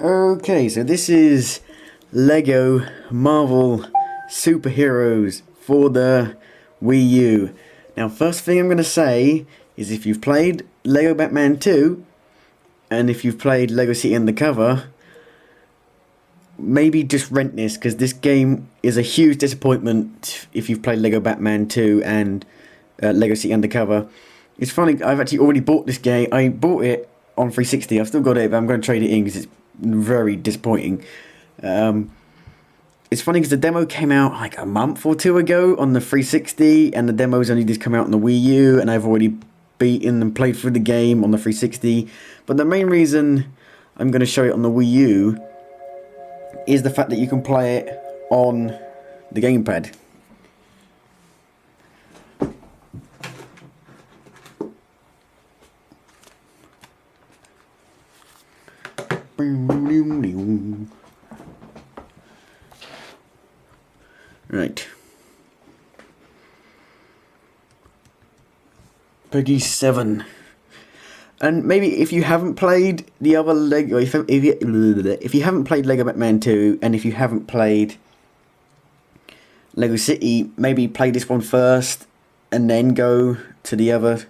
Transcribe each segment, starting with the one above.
Okay, so this is Lego Marvel Superheroes for the Wii U. Now, first thing I'm going to say is if you've played Lego Batman 2 and if you've played Lego City Undercover, maybe just rent this, because this game is a huge disappointment if you've played Lego Batman 2 and Lego City Undercover. It's funny, I've actually already bought this game. I bought it on 360. I've still got it, but I'm going to trade it in because it's very disappointing. It's funny because the demo came out like a month or two ago on the 360, and the demo's only just come out on the Wii U, and I've already beaten and played through the game on the 360. But the main reason I'm going to show it on the Wii U is the fact that you can play it on the Gamepad. Right. Peggy 7. And maybe if you haven't played the other Lego, if you haven't played Lego Batman 2 and if you haven't played Lego City, maybe play this one first and then go to the other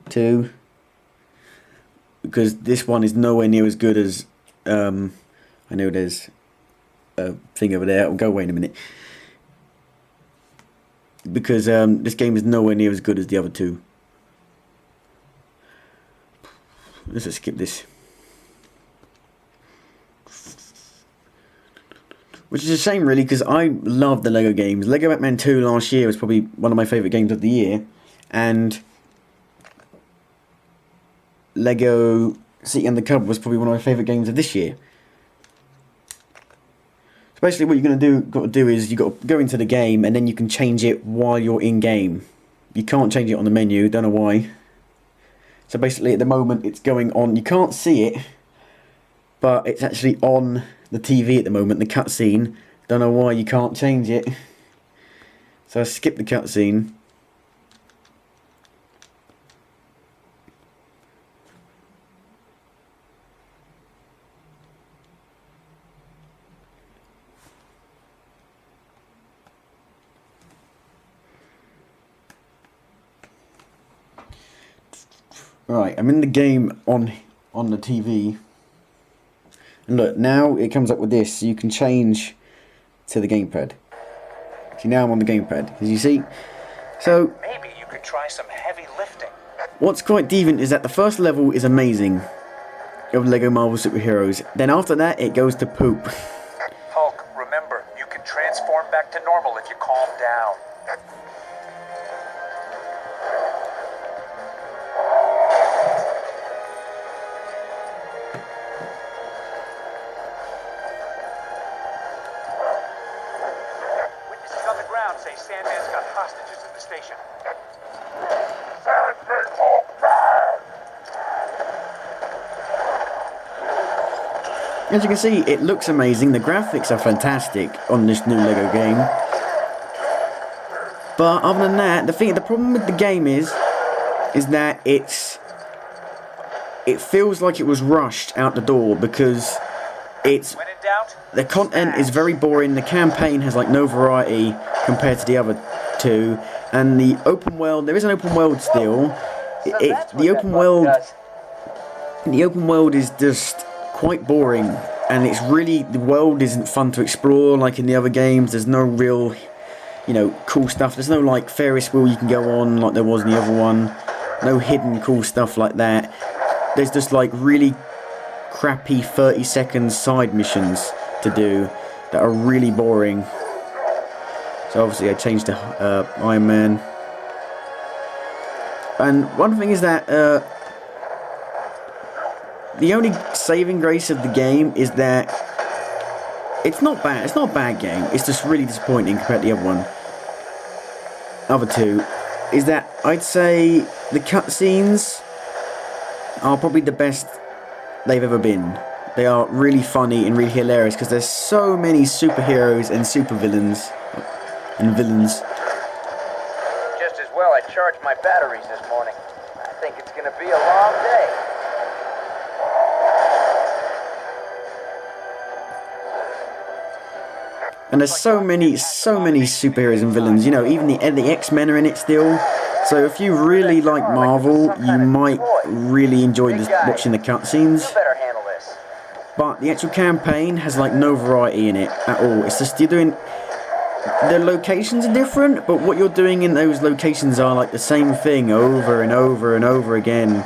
two, because this one is nowhere near as good as I know there's a thing over there. I'll go away in a minute, because this game is nowhere near as good as the other two. Let's just skip this. Which is a shame, really, because I love the Lego games. Lego Batman 2 last year was probably one of my favourite games of the year. And Lego City Undercover was probably one of my favourite games of this year. So basically what you're got to do is you've got to go into the game, and then you can change it while you're in game. You can't change it on the menu, don't know why. So basically at the moment it's going on, you can't see it, but it's actually on the TV at the moment, the cutscene. Don't know why you can't change it. So I skip the cutscene. Right, I'm in the game on the TV. And look, now it comes up with this. You can change to the gamepad. See, now I'm on the gamepad. As you see. So maybe you could try some heavy lifting. What's quite deviant is that the first level is amazing of Lego Marvel Superheroes. Then after that, it goes to poop. Hulk, remember, you can transform back to normal if you calm down. On the ground say Sandman's got hostages at the station. As you can see, it looks amazing. The graphics are fantastic on this new Lego game. But other than that, the problem with the game is that it feels like it was rushed out the door, because the content is very boring. The campaign has like no variety compared to the other two, and the open world, there is an open world still. The open world is just quite boring, and the world isn't fun to explore like in the other games. There's no real, cool stuff. There's no like Ferris wheel you can go on like there was in the other one. No hidden cool stuff like that. There's just like really crappy 30-second side missions to do that are really boring. So obviously I changed to Iron Man. And one thing is that the only saving grace of the game is that it's not bad. It's not a bad game. It's just really disappointing compared to the other two. Is that I'd say the cutscenes are probably the best they've ever been. They are really funny and really hilarious, because there's so many superheroes and supervillains and villains. Just as well I charged my batteries this morning. I think it's gonna be a long day. And there's so many superheroes and villains. You know, even the X-Men are in it still. So if you really like Marvel, you might really enjoy watching the cutscenes. You better handle this. But the actual campaign has like no variety in it at all. It's just you're doing. The locations are different, but what you're doing in those locations are like the same thing over and over and over again.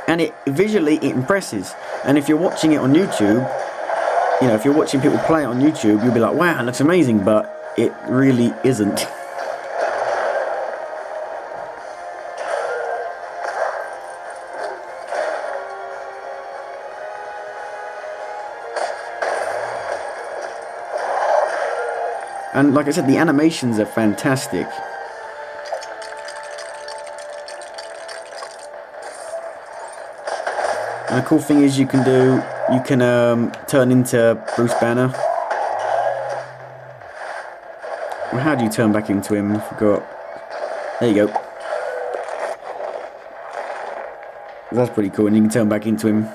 And visually it impresses. And if you're watching it on YouTube, you know, if you're watching people play it on YouTube, you'll be like, wow, it looks amazing, but it really isn't. And like I said, the animations are fantastic. And the cool thing is you can turn into Bruce Banner. Well, how do you turn back into him? I forgot. There you go. That's pretty cool, and you can turn back into him.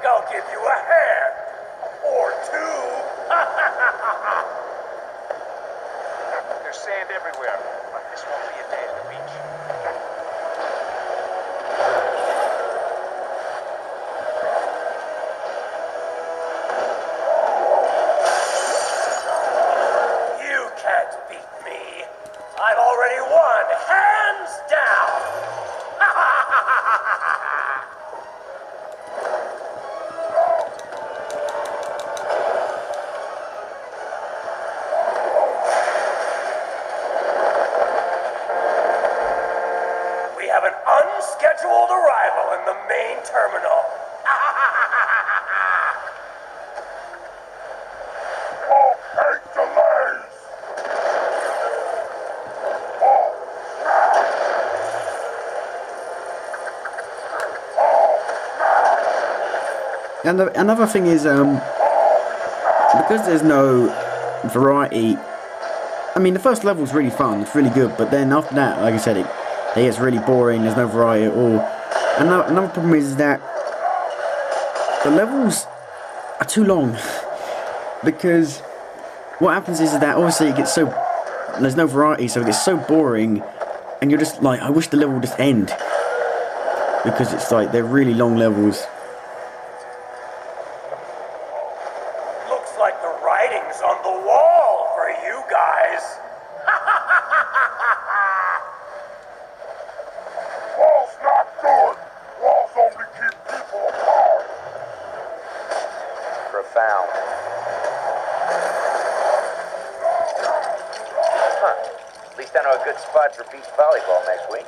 I'll give you a hand. Or two. There's sand everywhere, but this won't be a day at the beach. You can't beat me. I've already won, hands down. We have an unscheduled arrival in the main terminal. Oh, hate delays! And another thing is, because there's no variety. I mean, the first level's really fun, it's really good, but then after that, like I said, it gets really boring. There's no variety at all. Another problem is that the levels are too long, because what happens is that obviously it gets so there's no variety, so it gets so boring, and you're just like, I wish the level would just end, because it's like they're really long levels. Looks like the writing's on the wall for you guys. Walls not good. Walls only keep people apart. Profound. Huh. At least I know a good spot for beach volleyball next week.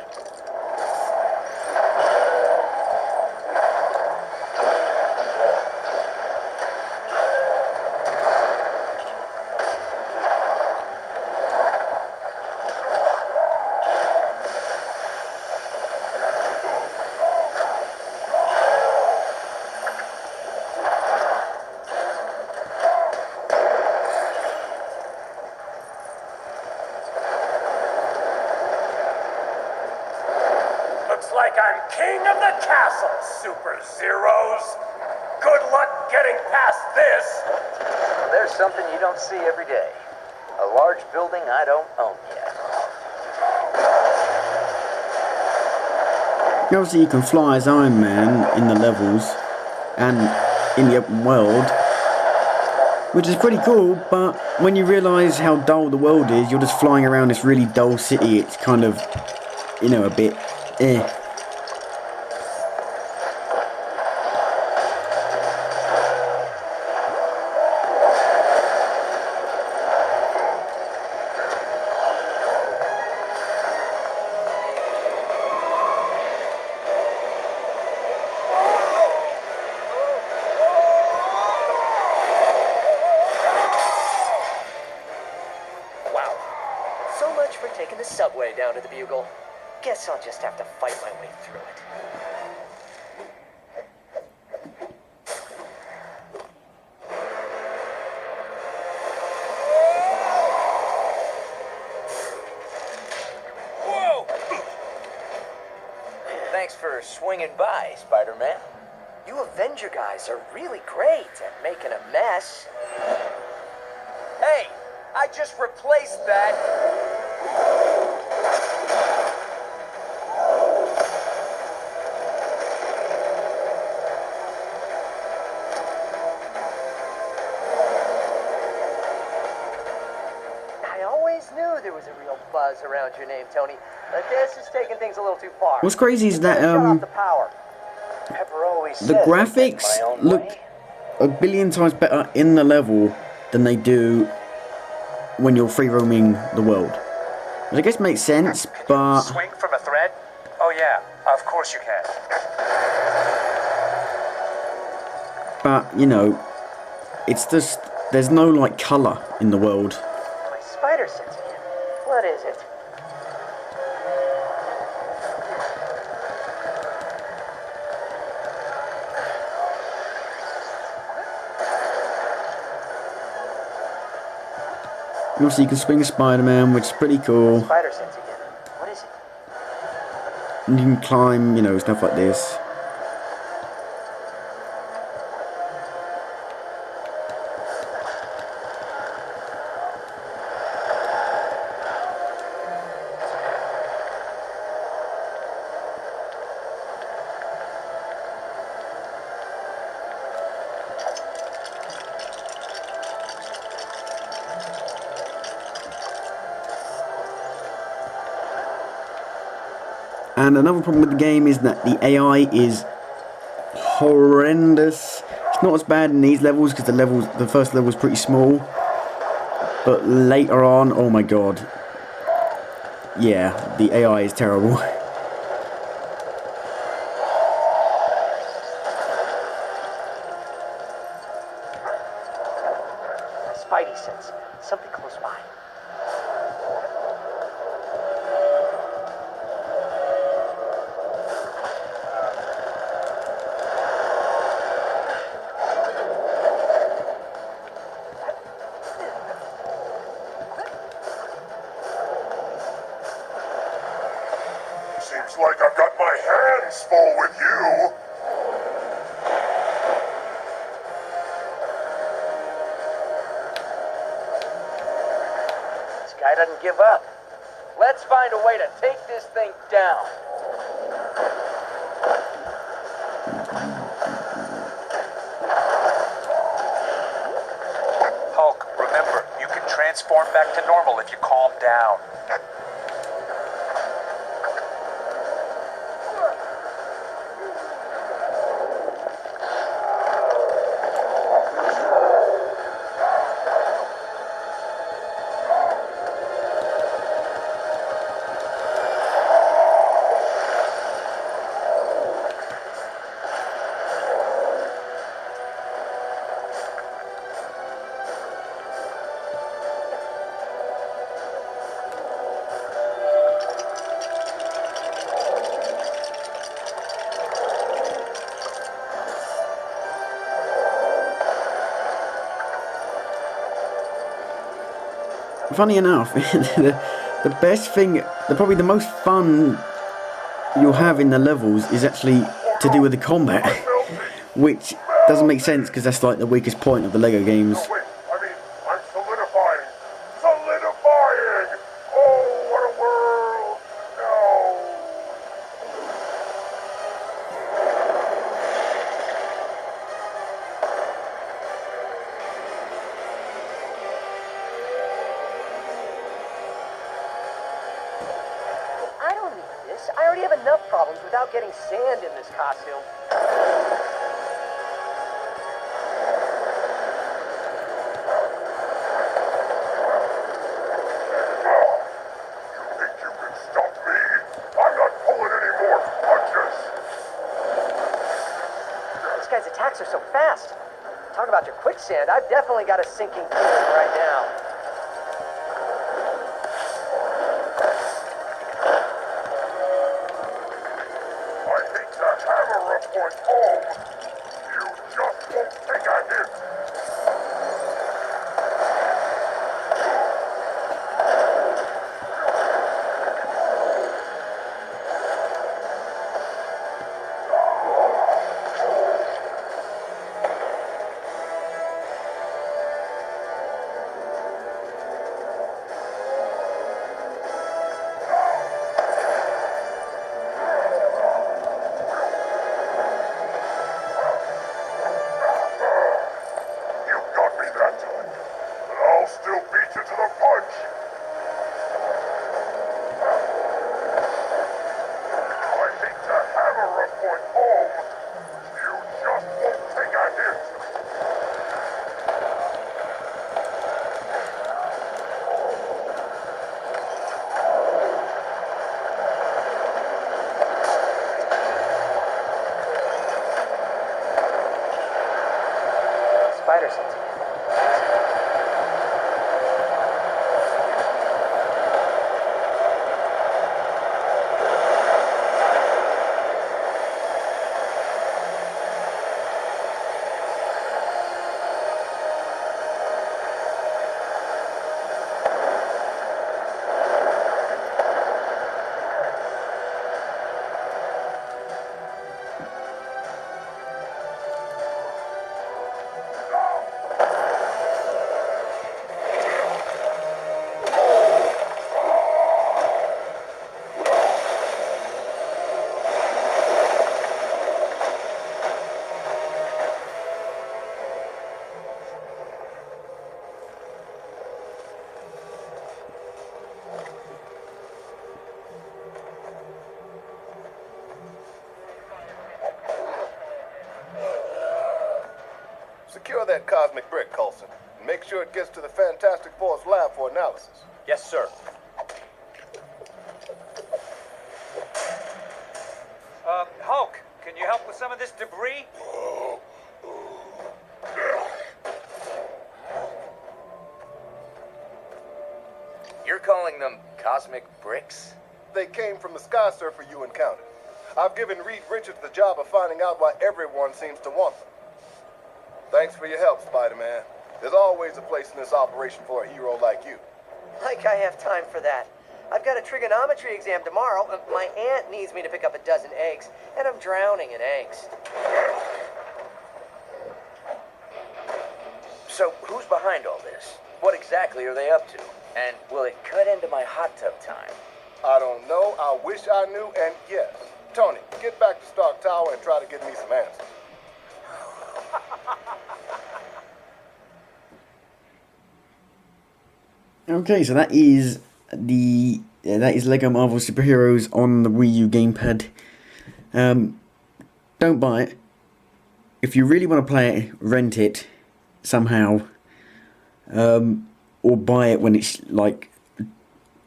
Looks like I'm king of the castle, Super Zeros. good luck getting past this. There's something you don't see every day. A large building I don't own yet. Obviously you can fly as Iron Man in the levels and in the open world, which is pretty cool, but when you realise how dull the world is, you're just flying around this really dull city, it's kind of, you know, a bit eh. So much for taking the subway down to the Bugle. Guess I'll just have to fight my way through it. Whoa! Thanks for swinging by, Spider-Man. You Avenger guys are really great at making a mess. Hey, I just replaced that. I always knew there was a real buzz around your name, Tony. But this is taking things a little too far. What's crazy is that Shut off the power. Pepper always the says I get graphics my own look way. a billion times better in the level than they do when you're free roaming the world. Which I guess makes sense, but Swing from a thread? Oh yeah, of course you can. you know, it's just there's no like colour in the world. My spider sense again. What is it? Obviously you can swing a Spider-Man, which is pretty cool. Spider sense again. What is it? And you can climb, you know, stuff like this. And another problem with the game is that the AI is horrendous. It's not as bad in these levels because the first level is pretty small. But later on, oh my god. Yeah, the AI is terrible. Spidey sense. Something close by. Seems like I've got my hands full with you. This guy doesn't give up. Let's find a way to take this thing down. Hulk, remember, you can transform back to normal if you calm down. Funny enough, the best thing, probably the most fun you'll have in the levels is actually to do with the combat, which doesn't make sense because that's like the weakest point of the Lego games. Wait, I'm solidifying. Solidifying! Oh, what a world! No! I don't need this. I already have enough problems without getting sand in this costume. Think you can stop me? I'm not pulling any more punches! This guy's attacks are so fast. Talk about your quicksand. I've definitely got a sinking feeling right now. I hate to hammer a point home. You just won't take a hit. You got me that time, but I'll still beat you to the punch. I hate to hammer a point home. You just won't take a hit. Spider sense again. Secure that cosmic brick, Coulson. And make sure it gets to the Fantastic Four's lab for analysis. Yes, sir. Hulk, can you help with some of this debris? You're calling them cosmic bricks? They came from the Sky Surfer you encountered. I've given Reed Richards the job of finding out why everyone seems to want them. Thanks for your help, Spider-Man. There's always a place in this operation for a hero like you. Like I have time for that. I've got a trigonometry exam tomorrow. My aunt needs me to pick up a dozen eggs, and I'm drowning in eggs. So, who's behind all this? What exactly are they up to? And will it cut into my hot tub time? I don't know. I wish I knew, and yes. Tony, get back to Stark Tower and try to get me some answers. Okay, so that is Lego Marvel Superheroes on the Wii U Gamepad. Don't buy it. If you really want to play it, rent it somehow, or buy it when it's like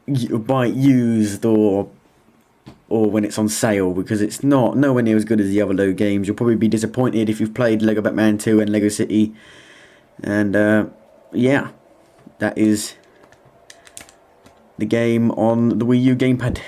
buy it used or when it's on sale, because it's nowhere near as good as the other Lego games. You'll probably be disappointed if you've played Lego Batman 2 and Lego City. And yeah, that is the game on the Wii U Gamepad.